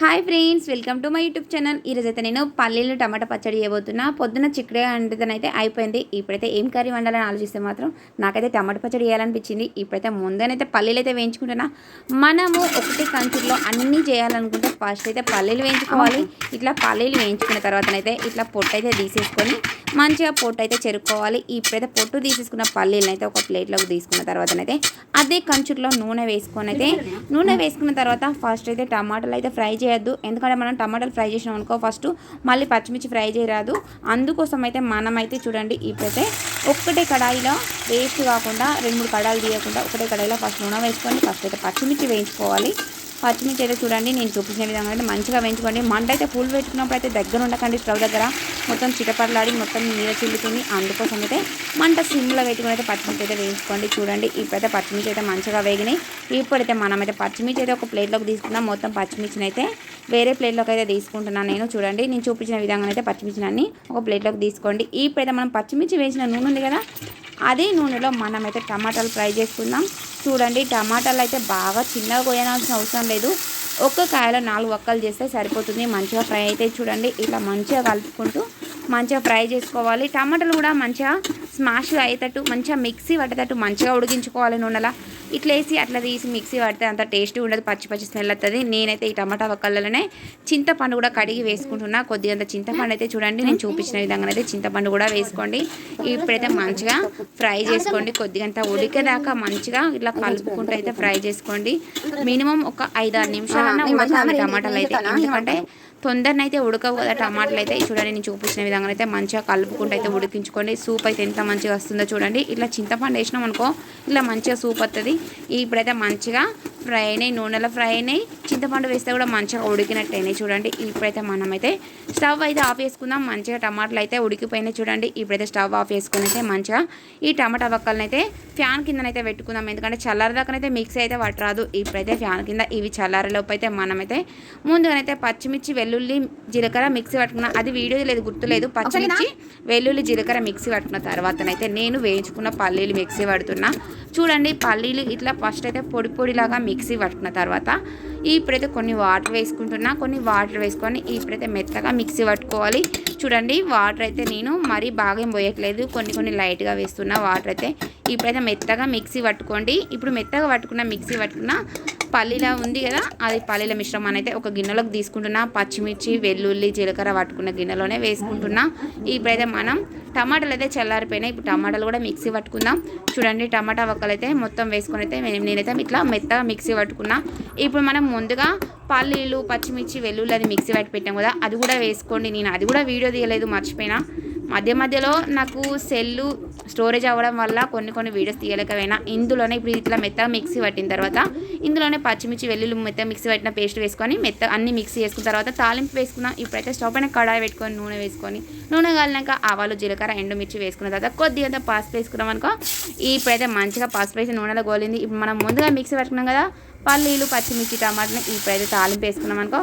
Hi friends, welcome to my YouTube channel. ఈరోజైతే నేను పల్లీలు టమాటా పచ్చడి చేయబోతున్నా. పొద్దున చిక్కుడుగా వండితేనైతే అయిపోయింది. ఇప్పుడైతే ఏం కర్రీ వండాలని ఆలోచిస్తే మాత్రం నాకైతే టమాటా పచ్చడి చేయాలనిపించింది. ఇప్పుడైతే ముందనైతే పల్లీలు అయితే వేయించుకుంటున్నా. మనము ఒకటి కంచుల్లో అన్నీ చేయాలనుకుంటే ఫస్ట్ అయితే పల్లీలు వేయించుకోవాలి. ఇట్లా పల్లీలు వేయించుకున్న తర్వాతనైతే ఇట్లా పొట్టు అయితే తీసేసుకొని మంచిగా పొట్టు అయితే చెరుక్కోవాలి. ఇప్పుడైతే పొట్టు తీసేసుకున్న పల్లీలను అయితే ఒక ప్లేట్లోకి తీసుకున్న తర్వాతనైతే అదే కంచుట్లో నూనె వేసుకున్న తర్వాత ఫస్ట్ అయితే టమాటాలు అయితే ఫ్రై చేయొద్దు. ఎందుకంటే మనం టమాటాలు ఫ్రై చేసినాం అనుకో ఫస్ట్ మళ్ళీ పచ్చిమిర్చి ఫ్రై చేయరాదు. అందుకోసం అయితే మనమైతే చూడండి, ఇప్పుడైతే ఒక్కటే కడాయిలో వేస్ట్ కాకుండా 2-3 కడాయిలు తీయకుండా ఒకటే కడాయిలో ఫస్ట్ నూనె వేసుకొని ఫస్ట్ అయితే పచ్చిమిర్చి వేయించుకోవాలి. పచ్చిమిర్చి అయితే చూడండి నేను చూపించిన విధంగా అయితే మంచిగా వేయించుకోండి. మంట అయితే ఫుల్ పెట్టుకున్నప్పుడు అయితే దగ్గర ఉండకండి. స్టవ్ దగ్గర మొత్తం చిటపట్లాడి మొత్తం నీర చిల్లుతుంది. అందుకోసం అయితే మంట సిమ్లో పెట్టుకుని అయితే పచ్చిమిర్చి అయితే వేయించుకోండి. చూడండి ఇప్పుడైతే పచ్చిమిర్చి అయితే మంచిగా వేగినాయి. ఇప్పుడైతే మనమైతే పచ్చిమిర్చి అయితే ఒక ప్లేట్లోకి తీసుకున్నాం. మొత్తం పచ్చిమిర్చిని అయితే వేరే ప్లేట్లోకి అయితే తీసుకుంటున్నాను నేను. చూడండి నేను చూపించిన విధంగా అయితే పచ్చిమిర్చిని అన్ని ఒక ప్లేట్లోకి తీసుకోండి. ఇప్పుడైతే మనం పచ్చిమిర్చి వేసిన నూనె ఉంది కదా, అదే నూనెలో మనమైతే టమాటాలు ఫ్రై చేసుకుందాం. చూడండి టమాటాలు అయితే బాగా చిన్నగా కోయాల్సిన అవసరం లేదు. ఒక్క కాయలో 4 వక్కలు చేస్తే సరిపోతుంది. మంచిగా ఫ్రై అయితే చూడండి ఇట్లా మంచిగా కలుపుకుంటూ మంచిగా ఫ్రై చేసుకోవాలి. టమాటాలు కూడా మంచిగా స్మాష్ అయ్యేటట్టు మంచిగా మిక్సీ పట్టేటట్టు మంచిగా ఉడికించుకోవాలి. నూనెలా ఇట్లా వేసి అట్లా తీసి మిక్సీ పడితే అంత టేస్టీ ఉండదు, పచ్చి పచ్చి స్మెల్ వస్తుంది. నేనైతే ఈ టమాటా వక్కలలోనే చింతపండు కూడా కడిగి వేసుకుంటున్నా. కొద్దిగంత చింతపండు అయితే చూడండి నేను చూపించిన విధంగా అయితే చింతపండు కూడా వేసుకోండి. ఇప్పుడైతే మంచిగా ఫ్రై చేసుకోండి. కొద్దిగంత ఉడికేదాకా మంచిగా ఇట్లా కలుపుకుంటూ అయితే ఫ్రై చేసుకోండి. మినిమం ఒక 5-6 నిమిషాలన్నా ఉడకాలి టమాటాలు అయితే. ఎందుకంటే తొందరనైతే ఉడకవు కదా టమాటాలు అయితే. చూడండి నేను చూపించిన విధంగా అయితే మంచిగా కలుపుకుంటూ అయితే ఉడికించుకోండి. సూప్ అయితే ఎంత మంచిగా వస్తుందో చూడండి. ఇట్లా చింతపండు వేసినాం అనుకో ఇట్లా మంచిగా సూప్ వస్తుంది. ఇప్పుడైతే మంచిగా ఫ్రై అయినాయి, నూనెలో ఫ్రై అయినాయి. చింతపండు వేస్తే కూడా మంచిగా ఉడికినట్టు అయినాయి చూడండి. ఇప్పుడైతే మనమైతే స్టవ్ అయితే ఆఫ్ చేసుకుందాం. మంచిగా టమాటాలు అయితే ఉడికిపోయినాయి చూడండి. ఇప్పుడైతే స్టవ్ ఆఫ్ చేసుకుని అయితే మంచిగా ఈ టమాటా వక్కలను అయితే ఫ్యాన్ కిందనైతే పెట్టుకుందాం. ఎందుకంటే చల్లారదాకనైతే మిక్సీ అయితే పట్టరాదు. ఇప్పుడైతే ఫ్యాన్ కింద ఇవి చల్లారేలోపు అయితే మనమైతే ముందుగానైతే పచ్చిమిర్చి వెల్లుల్లి జీలకర్ర మిక్సీ పట్టుకున్న, అది వీడియో లేదు గుర్తులేదు. పచ్చిమిర్చి వెల్లుల్లి జీలకర్ర మిక్సీ పట్టుకున్న తర్వాతనైతే నేను వేయించుకున్న పల్లీలు మిక్సీ పడుతున్నా. చూడండి పల్లీలు ఇట్లా ఫస్ట్ అయితే పొడి పొడిలాగా మిక్సీ పట్టుకున్న తర్వాత ఇప్పుడైతే కొన్ని వాటర్ వేసుకుంటున్నా. కొన్ని వాటర్ వేసుకొని ఇప్పుడైతే మెత్తగా మిక్సీ పట్టుకోవాలి. చూడండి వాటర్ అయితే నేను మరీ బాగా ఏం పోయట్లేదు, కొన్ని లైట్గా వేస్తున్నా వాటర్ అయితే. ఇప్పుడైతే మెత్తగా మిక్సీ పట్టుకోండి. ఇప్పుడు మెత్తగా మిక్సీ పట్టుకున్న పల్లీల ఉంది కదా, అది పల్లీల మిశ్రమాన్ని అయితే ఒక గిన్నెలోకి తీసుకుంటున్నా. పచ్చిమిర్చి వెల్లుల్లి జీలకర్ర పట్టుకున్న గిన్నెలోనే వేసుకుంటున్నా. ఇప్పుడైతే మనం టమాటాలు అయితే చల్లారిపోయినాయి. ఇప్పుడు టమాటాలు కూడా మిక్సీ పట్టుకుందాం. చూడండి టమాటా వక్కలు అయితే మొత్తం వేసుకొని అయితే నేనైతే ఇట్లా మెత్తగా మిక్సీ పట్టుకున్నా. ఇప్పుడు మనం ముందుగా పల్లీలు పచ్చిమిర్చి వెల్లుల్లి అది మిక్సీ పట్టి పెట్టాం కదా, అది కూడా వేసుకోండి. నేను అది కూడా వీడియో తీయలేదు, మర్చిపోయినా. మధ్యలో నాకు సెల్లు స్టోరేజ్ అవ్వడం వల్ల కొన్ని వీడియోస్ తీయలేకపోయినా. ఇందులోనే ఇప్పుడు ఇట్లా మెత్తగా మిక్సీ పట్టిన తర్వాత ఇందులోనే పచ్చిమిర్చి వెల్లుల్లి మెత్తగా మిక్సీ పట్టిన పేస్ట్ వేసుకొని అన్ని మిక్సీ చేసుకున్న తర్వాత తాలింపు వేసుకున్నాం. ఇప్పుడైతే స్టవ్ పైన కడాయి పెట్టుకొని నూనె కాలినాక ఆవాలు జీలకర్ర ఎండుమిర్చి వేసుకున్న తర్వాత కొద్దిగా పసుపు వేసుకున్నాం అనుకో. ఇప్పుడైతే మంచిగా పసుపు వేసి నూనెలో గోలింది. ఇప్పుడు మనం ముందుగా మిక్సీ పట్టుకున్నాం కదా పల్లీలు పచ్చిమిర్చి టమాటాని ఇప్పుడైతే తాలింపు వేసుకున్నాం అనుకో.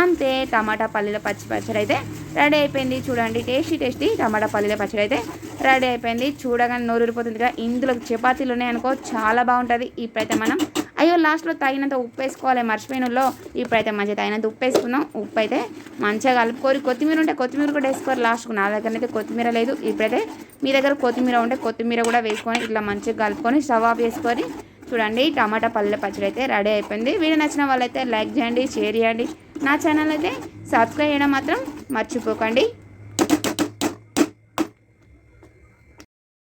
అంతే టమాటా పల్లీల పచ్చడి అయితే రెడీ అయిపోయింది. చూడండి టేస్టీ టమాటా పల్లీల పచ్చడి అయితే రెడీ అయిపోయింది. చూడగానే నోరు ఊరిపోతుంది కదా. ఇందులో చపాతీలు ఉన్నాయనుకో చాలా బాగుంటుంది. ఇప్పుడైతే మనం లాస్ట్లో తగినంత ఉప్పు వేసుకోవాలి, మర్చిపోయినలో. ఇప్పుడైతే మంచిగా తగినంత ఉప్పు వేసుకుందాం. ఉప్పు అయితే మంచిగా కలుపుకోరి. కొత్తిమీర ఉంటే కొత్తిమీర కూడా వేసుకోరు లాస్ట్కు. నా దగ్గర అయితే కొత్తిమీర లేదు. ఇప్పుడైతే మీ దగ్గర కొత్తిమీర ఉంటే కొత్తిమీర కూడా వేసుకొని ఇట్లా మంచిగా కలుపుకొని స్టవ్ ఆఫ్ చేసుకొని చూడండి టమాటా పల్లెల పచ్చడి అయితే రెడీ అయిపోయింది. వీడియో నచ్చిన వాళ్ళైతే లైక్ చేయండి, షేర్ చేయండి. నా ఛానల్ అయితే సబ్స్క్రైబ్ చేయడం మాత్రం మర్చిపోకండి.